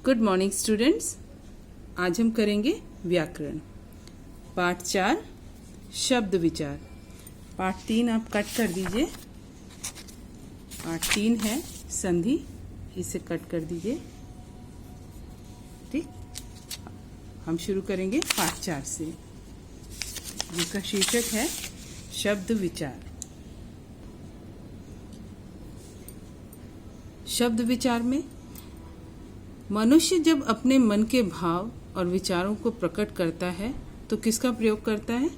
Good morning students. आज हम करेंगे व्याकरण पाठ 4 शब्द विचार। पाठ 3 आप कट कर दीजिए। पाठ 3 है संधि, इसे कट कर दीजिए। ठीक, हम शुरू करेंगे पाठ 4 से, जिसका शीर्षक है शब्द विचार। शब्द विचार में मनुष्य जब अपने मन के भाव और विचारों को प्रकट करता है तो किसका प्रयोग करता है?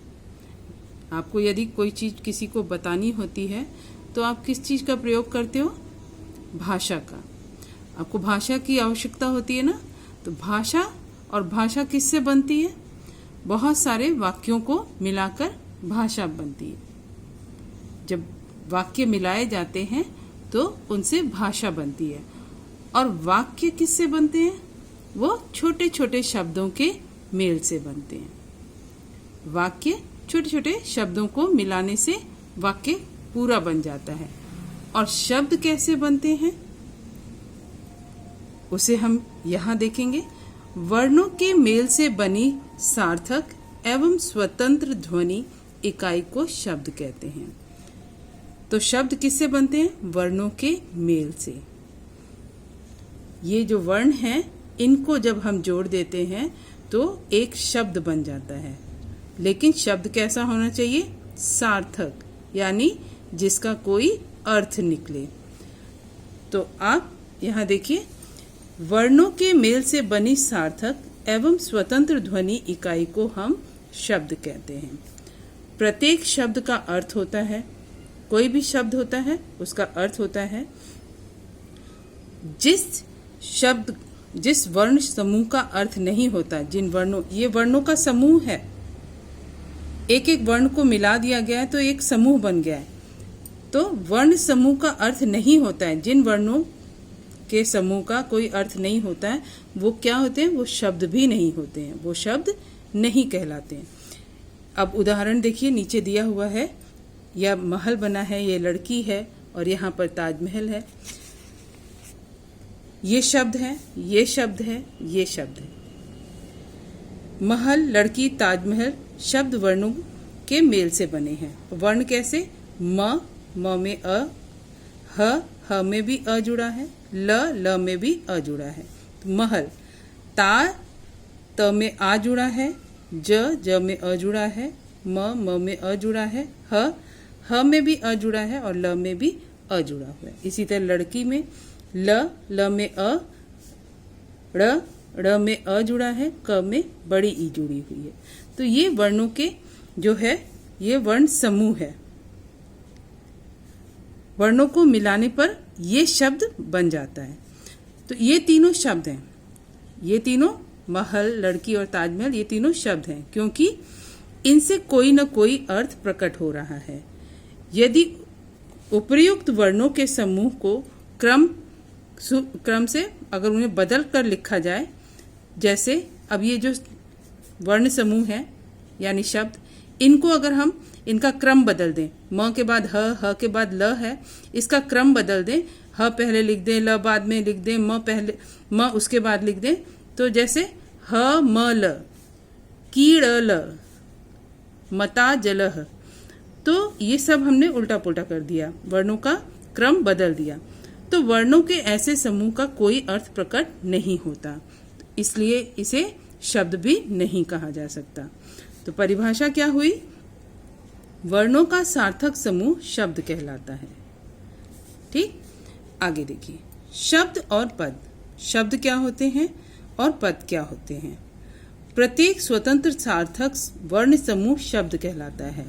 आपको यदि कोई चीज़ किसी को बतानी होती है तो आप किस चीज़ का प्रयोग करते हो? भाषा का। आपको भाषा की आवश्यकता होती है ना, तो भाषा और भाषा किससे बनती है? बहुत सारे वाक्यों को मिलाकर भाषा बनती है। जब वाक्य मिलाए जाते हैं तो उनसे भाषा बनती है। और वाक्य किससे बनते हैं? वो छोटे छोटे शब्दों के मेल से बनते हैं। वाक्य छोटे छोटे शब्दों को मिलाने से वाक्य पूरा बन जाता है। और शब्द कैसे बनते हैं उसे हम यहाँ देखेंगे। वर्णों के मेल से बनी सार्थक एवं स्वतंत्र ध्वनि इकाई को शब्द कहते हैं। तो शब्द किससे बनते हैं? वर्णों के मेल से। ये जो वर्ण हैं, इनको जब हम जोड़ देते हैं तो एक शब्द बन जाता है। लेकिन शब्द कैसा होना चाहिए? सार्थक, यानी जिसका कोई अर्थ निकले। तो आप यहाँ देखिए, वर्णों के मेल से बनी सार्थक एवं स्वतंत्र ध्वनि इकाई को हम शब्द कहते हैं। प्रत्येक शब्द का अर्थ होता है। कोई भी शब्द होता है उसका अर्थ होता है। जिस वर्ण समूह का अर्थ नहीं होता, जिन वर्णों, ये वर्णों का समूह है, एक एक वर्ण को मिला दिया गया है तो एक समूह बन गया है। तो वर्ण समूह का अर्थ नहीं होता है। जिन वर्णों के समूह का कोई अर्थ नहीं होता है वो क्या होते हैं? वो शब्द भी नहीं होते हैं, वो शब्द नहीं कहलाते हैं। अब उदाहरण देखिए, नीचे दिया हुआ है, यह महल बना है, ये लड़की है और यहाँ पर ताजमहल है। ये शब्द है, ये शब्द है, ये शब्द है। महल, लड़की, ताजमहल शब्द वर्णों के मेल से बने हैं। वर्ण कैसे? म में अ, ह में भी अ जुड़ा है, ल में भी अ जुड़ा है। तो महल, त में आ जुड़ा है, ज में अ जुड़ा है, म में अ जुड़ा है, ह में भी अ जुड़ा है और ल में भी अ जुड़ा हुआ है। इसी तरह लड़की में ल में अ, ड़ में अ जुड़ा है, क में बड़ी ई जुड़ी हुई है। तो ये वर्णों के जो है, ये वर्ण समूह है। वर्णों को मिलाने पर ये शब्द बन जाता है। तो ये तीनों शब्द हैं, ये तीनों महल, लड़की और ताजमहल, ये तीनों शब्द हैं, क्योंकि इनसे कोई न कोई अर्थ प्रकट हो रहा है। यदि उपर्युक्त वर्णों के समूह को क्रम से अगर उन्हें बदल कर लिखा जाए, जैसे अब ये जो वर्ण समूह है यानी शब्द, इनको अगर हम इनका क्रम बदल दें, म के बाद ह के बाद ल है, इसका क्रम बदल दें, ह पहले लिख दें, ल बाद में लिख दें, म उसके बाद लिख दें, तो जैसे ह म ल, कीड़ ल, मता जलह, तो ये सब हमने उल्टा पुल्टा कर दिया, वर्णों का क्रम बदल दिया। तो वर्णों के ऐसे समूह का कोई अर्थ प्रकट नहीं होता, इसलिए इसे शब्द भी नहीं कहा जा सकता। तो परिभाषा क्या हुई? वर्णों का सार्थक समूह शब्द कहलाता है। ठीक, आगे देखिए, शब्द और पद। शब्द क्या होते हैं और पद क्या होते हैं? प्रत्येक स्वतंत्र सार्थक वर्ण समूह शब्द कहलाता है।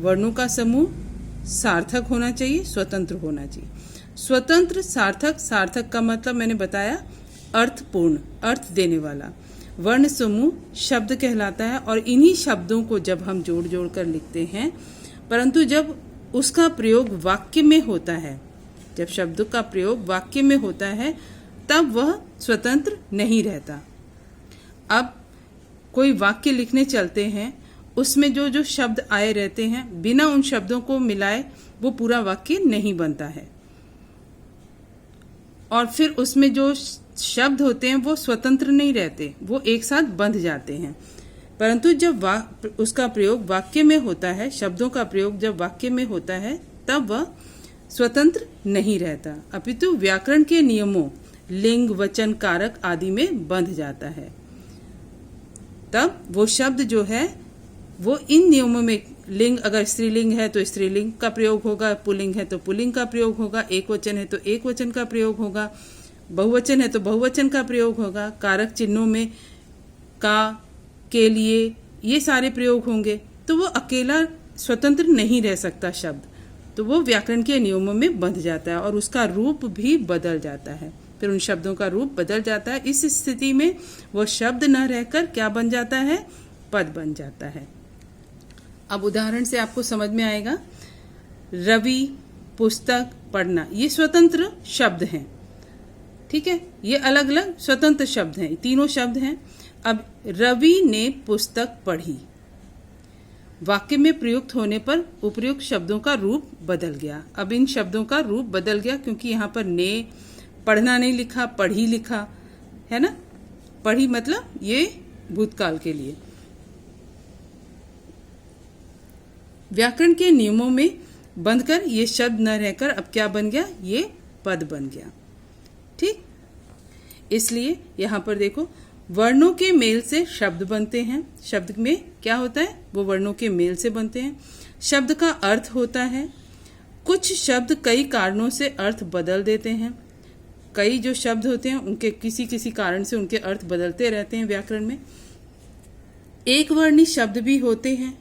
वर्णों का समूह सार्थक होना चाहिए, स्वतंत्र होना चाहिए। स्वतंत्र सार्थक, सार्थक का मतलब मैंने बताया अर्थपूर्ण, अर्थ देने वाला। वर्ण समूह शब्द कहलाता है। और इन्हीं शब्दों को जब हम जोड़ जोड़ कर लिखते हैं, परंतु जब उसका प्रयोग वाक्य में होता है, जब शब्द का प्रयोग वाक्य में होता है, तब वह स्वतंत्र नहीं रहता। अब कोई वाक्य लिखने चलते हैं, उसमें जो जो शब्द आए रहते हैं, बिना उन शब्दों को मिलाए वो पूरा वाक्य नहीं बनता है। और फिर उसमें जो शब्द होते हैं वो स्वतंत्र नहीं रहते, वो एक साथ बंध जाते हैं। परंतु जब उसका प्रयोग वाक्य में होता है, शब्दों का प्रयोग जब वाक्य में होता है, तब वह स्वतंत्र नहीं रहता, अपितु व्याकरण के नियमों लिंग, वचन, कारक आदि में बंध जाता है। तब वो शब्द जो है वो इन नियमों में, लिंग अगर स्त्रीलिंग है तो स्त्रीलिंग का प्रयोग होगा, पुल्लिंग है तो पुल्लिंग का प्रयोग होगा, एक वचन है तो एक वचन का प्रयोग होगा, बहुवचन है तो बहुवचन का प्रयोग होगा, कारक चिन्हों में का, के लिए, ये सारे प्रयोग होंगे। तो वो अकेला स्वतंत्र नहीं रह सकता शब्द, तो वो व्याकरण के नियमों में बंध जाता है और उसका रूप भी बदल जाता है, फिर उन शब्दों का रूप बदल जाता है। इस स्थिति में वो शब्द न रहकर क्या बन जाता है, पद बन जाता है। अब उदाहरण से आपको समझ में आएगा। रवि, पुस्तक, पढ़ना, ये स्वतंत्र शब्द हैं, ठीक है, ये अलग अलग स्वतंत्र शब्द हैं, तीनों शब्द हैं। अब रवि ने पुस्तक पढ़ी, वाक्य में प्रयुक्त होने पर उपर्युक्त शब्दों का रूप बदल गया। अब इन शब्दों का रूप बदल गया क्योंकि यहाँ पर ने पढ़ना नहीं लिखा, पढ़ी लिखा है ना। पढ़ी मतलब ये भूतकाल के लिए। व्याकरण के नियमों में बंधकर ये शब्द न रहकर अब क्या बन गया, ये पद बन गया, ठीक। इसलिए यहाँ पर देखो, वर्णों के मेल से शब्द बनते हैं। शब्द में क्या होता है, वो वर्णों के मेल से बनते हैं। शब्द का अर्थ होता है। कुछ शब्द कई कारणों से अर्थ बदल देते हैं। कई जो शब्द होते हैं उनके किसी किसी कारण से उनके अर्थ बदलते रहते हैं व्याकरण में। एक वर्णी शब्द भी होते हैं।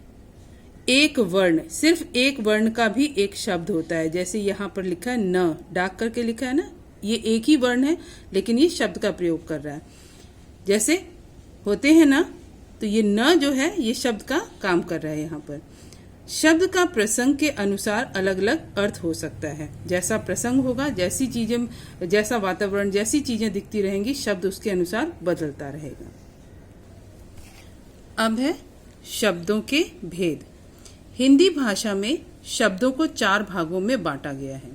एक वर्ण, सिर्फ एक वर्ण का भी एक शब्द होता है, जैसे यहाँ पर लिखा है न, डाक करके लिखा है ना, ये एक ही वर्ण है लेकिन ये शब्द का प्रयोग कर रहा है। जैसे होते हैं ना, तो ये न जो है ये शब्द का काम कर रहा है। यहाँ पर शब्द का प्रसंग के अनुसार अलग अलग अर्थ हो सकता है। जैसा प्रसंग होगा, जैसी चीजें, जैसा वातावरण, जैसी चीजें दिखती रहेंगी, शब्द उसके अनुसार बदलता रहेगा। अब है शब्दों के भेद। हिंदी भाषा में शब्दों को 4 भागों में बांटा गया है।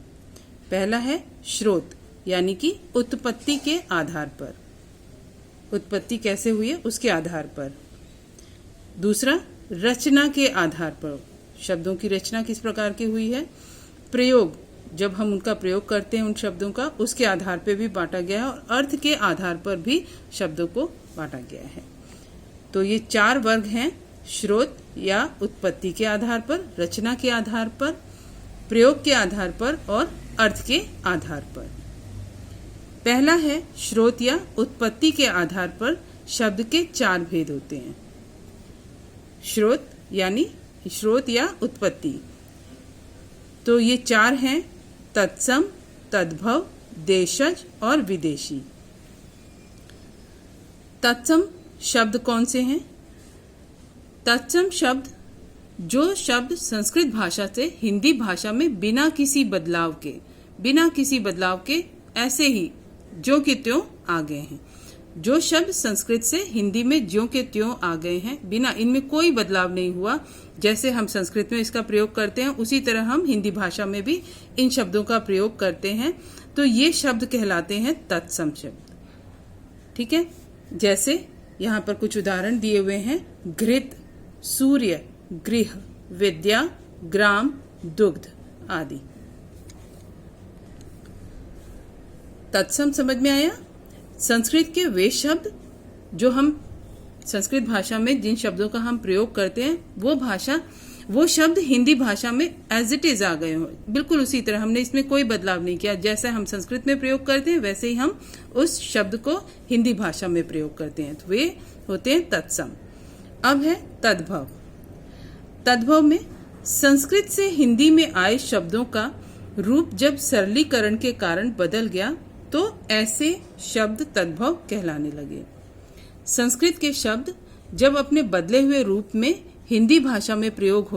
पहला है स्रोत, यानी कि उत्पत्ति के आधार पर, उत्पत्ति कैसे हुई है उसके आधार पर। दूसरा रचना के आधार पर, शब्दों की रचना किस प्रकार की हुई है। प्रयोग, जब हम उनका प्रयोग करते हैं उन शब्दों का, उसके आधार पर भी बांटा गया है। और अर्थ के आधार पर भी शब्दों को बांटा गया है। तो ये 4 वर्ग हैं, स्रोत या उत्पत्ति के आधार पर, रचना के आधार पर, प्रयोग के आधार पर और अर्थ के आधार पर। पहला है स्रोत या उत्पत्ति के आधार पर शब्द के 4 भेद होते हैं। स्रोत यानी स्रोत या उत्पत्ति, तो ये 4 हैं, तत्सम, तद्भव, देशज और विदेशी। तत्सम शब्द कौन से हैं। तत्सम शब्द, जो शब्द संस्कृत भाषा से हिंदी भाषा में बिना किसी बदलाव के ऐसे ही ज्यों के त्यों आ गए हैं। जो शब्द संस्कृत से हिंदी में ज्यों के त्यों आ गए हैं, बिना, इनमें कोई बदलाव नहीं हुआ। जैसे हम संस्कृत में इसका प्रयोग करते हैं उसी तरह हम हिंदी भाषा में भी इन शब्दों का प्रयोग करते हैं। तो ये शब्द कहलाते हैं तत्सम शब्द, ठीक है। जैसे यहाँ पर कुछ उदाहरण दिए हुए हैं। घृत, सूर्य, गृह, विद्या, ग्राम, दुग्ध आदि। तत्सम समझ में आया। संस्कृत के वे शब्द जो हम संस्कृत भाषा में जिन शब्दों का हम प्रयोग करते हैं, वो शब्द हिंदी भाषा में एज इट इज आ गए हो, बिल्कुल उसी तरह। हमने इसमें कोई बदलाव नहीं किया। जैसे हम संस्कृत में प्रयोग करते हैं वैसे ही हम उस शब्द को हिंदी भाषा में प्रयोग करते हैं, तो वे होते हैं तत्सम। अब है तद्भव। तद्भव में संस्कृत से हिंदी में आए शब्दों का रूप जब सरलीकरण के कारण बदल गया तो ऐसे शब्द तद्भव कहलाने लगे। संस्कृत के शब्द जब अपने बदले हुए रूप में हिंदी भाषा में प्रयोग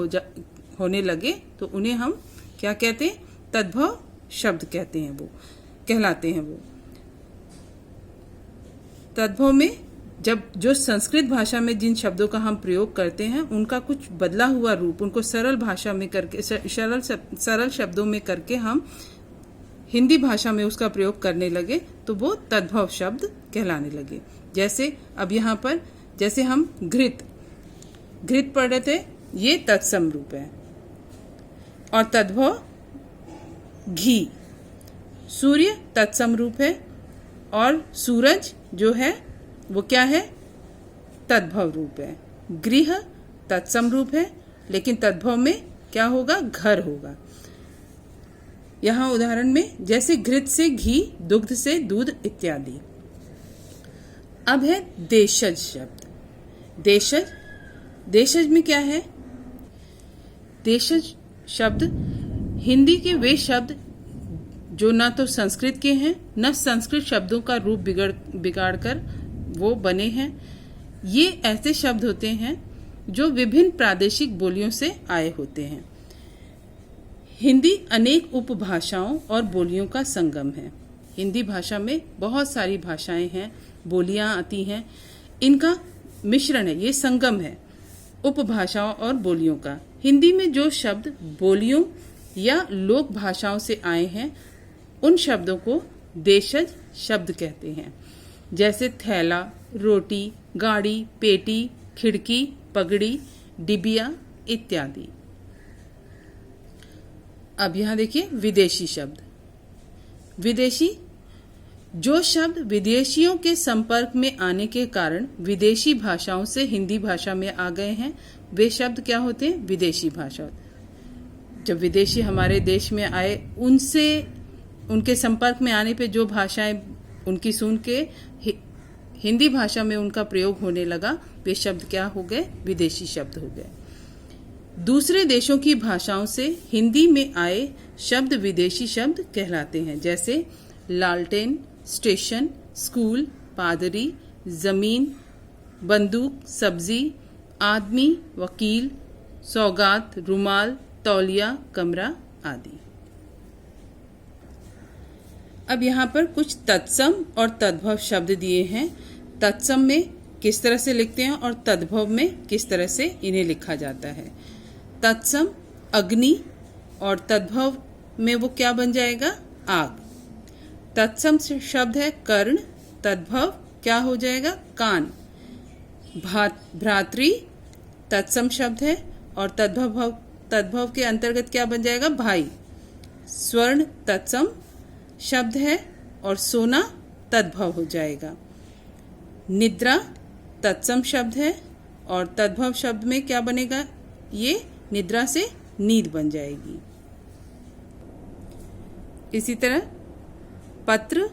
होने लगे तो उन्हें हम क्या कहते हैं, तद्भव शब्द कहते हैं, वो कहलाते हैं। वो तद्भव में जब जो संस्कृत भाषा में जिन शब्दों का हम प्रयोग करते हैं उनका कुछ बदला हुआ रूप, उनको सरल भाषा में करके, सरल शब्दों में करके हम हिंदी भाषा में उसका प्रयोग करने लगे तो वो तद्भव शब्द कहलाने लगे। जैसे अब यहाँ पर जैसे हम घृत पढ़ रहे थे, ये तत्सम रूप है। और तद्भव घी, सूर्य तत्सम रूप है और सूरज जो है वो क्या है, तद्भव रूप है। गृह तत्सम रूप है लेकिन तद्भव में क्या होगा, घर होगा। यहाँ उदाहरण में जैसे घृत से घी, दुग्ध से दूध इत्यादि। अब है देशज शब्द। देशज में क्या है, देशज शब्द हिंदी के वे शब्द जो ना तो संस्कृत के हैं न संस्कृत शब्दों का रूप बिगाड़ कर वो बने हैं। ये ऐसे शब्द होते हैं जो विभिन्न प्रादेशिक बोलियों से आए होते हैं। हिंदी अनेक उपभाषाओं और बोलियों का संगम है। हिंदी भाषा में बहुत सारी भाषाएं हैं, बोलियां आती हैं, इनका मिश्रण है, ये संगम है उपभाषाओं और बोलियों का। हिंदी में जो शब्द बोलियों या लोक भाषाओं से आए हैं उन शब्दों को देशज शब्द कहते हैं। जैसे थैला, रोटी, गाड़ी, पेटी, खिड़की, पगड़ी, डिबिया इत्यादि। अब यहाँ देखिए विदेशी शब्द। विदेशी, जो शब्द विदेशियों के संपर्क में आने के कारण विदेशी भाषाओं से हिंदी भाषा में आ गए हैं, वे शब्द क्या होते हैं, विदेशी भाषा। जब विदेशी हमारे देश में आए, उनसे उनके संपर्क में आने पे जो भाषाएं उनकी सुन के हिंदी भाषा में उनका प्रयोग होने लगा, वे शब्द क्या हो गए, विदेशी शब्द हो गए। दूसरे देशों की भाषाओं से हिंदी में आए शब्द विदेशी शब्द कहलाते हैं। जैसे लालटेन, स्टेशन, स्कूल, पादरी, जमीन, बंदूक, सब्जी, आदमी, वकील, सौगात, रुमाल, तौलिया, कमरा आदि। अब यहाँ पर कुछ तत्सम और तद्भव शब्द दिए हैं। तत्सम में किस तरह से लिखते हैं और तद्भव में किस तरह से इन्हें लिखा जाता है। तत्सम अग्नि और तद्भव में वो क्या बन जाएगा, आग। तत्सम शब्द है कर्ण, तद्भव क्या हो जाएगा, कान। भ्रातृ तत्सम शब्द है और तद्भव के अंतर्गत क्या बन जाएगा, भाई। स्वर्ण तत्सम शब्द है और सोना तद्भव हो जाएगा। निद्रा तत्सम शब्द है और तद्भव शब्द में क्या बनेगा, ये निद्रा से नींद बन जाएगी। इसी तरह पत्र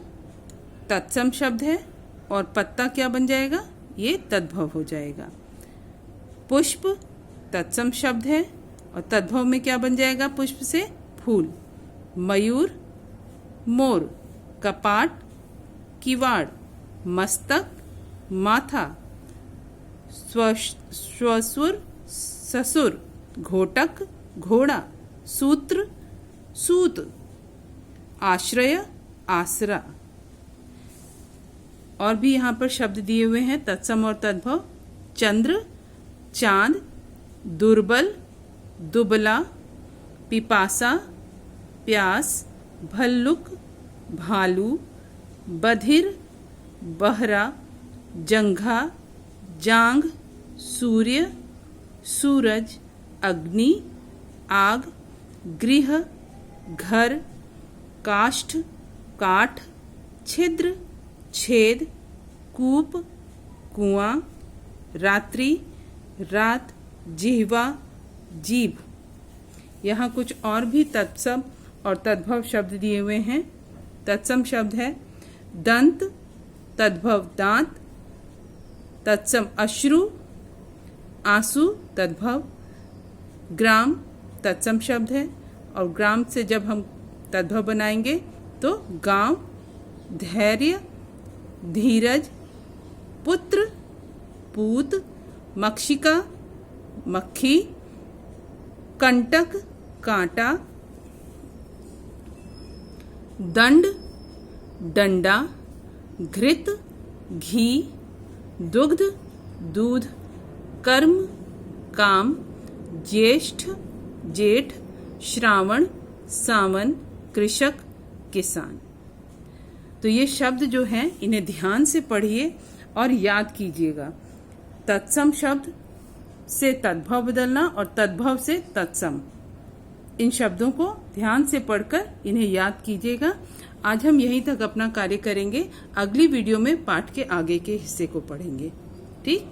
तत्सम शब्द है और पत्ता क्या बन जाएगा, ये तद्भव हो जाएगा। पुष्प तत्सम शब्द है और तद्भव में क्या बन जाएगा, पुष्प से फूल। मयूर मोर, कपाट किवाड़, मस्तक माथा, श्वशुर ससुर, घोटक घोड़ा, सूत्र सूत, आश्रय आसरा। और भी यहाँ पर शब्द दिए हुए हैं तत्सम और तद्भव। चंद्र चांद, दुर्बल दुबला, पिपासा प्यास, भल्लुक भालू, बधिर बहरा, जंघा जांग, सूर्य सूरज, अग्नि आग, गृह घर, काष्ठ काठ, छिद्र छेद, कूप कुआं, रात्रि रात, जिह्वा जीभ। यहाँ कुछ और भी तत्सम और तद्भव शब्द दिए हुए हैं। तत्सम शब्द है दंत, तद्भव दांत, तत्सम अश्रु आंसू, तद्भव ग्राम तत्सम शब्द है और ग्राम से जब हम तद्भव बनाएंगे तो गांव, धैर्य धीरज, पुत्र पूत, मक्षिका मक्खी, कंटक कांटा, दंड डंडा, घृत घी, दुग्ध दूध, कर्म काम, ज्येष्ठ जेठ, श्रावण सावन, कृषक किसान। तो ये शब्द जो हैं इन्हें ध्यान से पढ़िए और याद कीजिएगा। तत्सम शब्द से तद्भव बदलना और तद्भव से तत्सम, इन शब्दों को ध्यान से पढ़कर इन्हें याद कीजिएगा। आज हम यहीं तक अपना कार्य करेंगे। अगली वीडियो में पाठ के आगे के हिस्से को पढ़ेंगे। ठीक।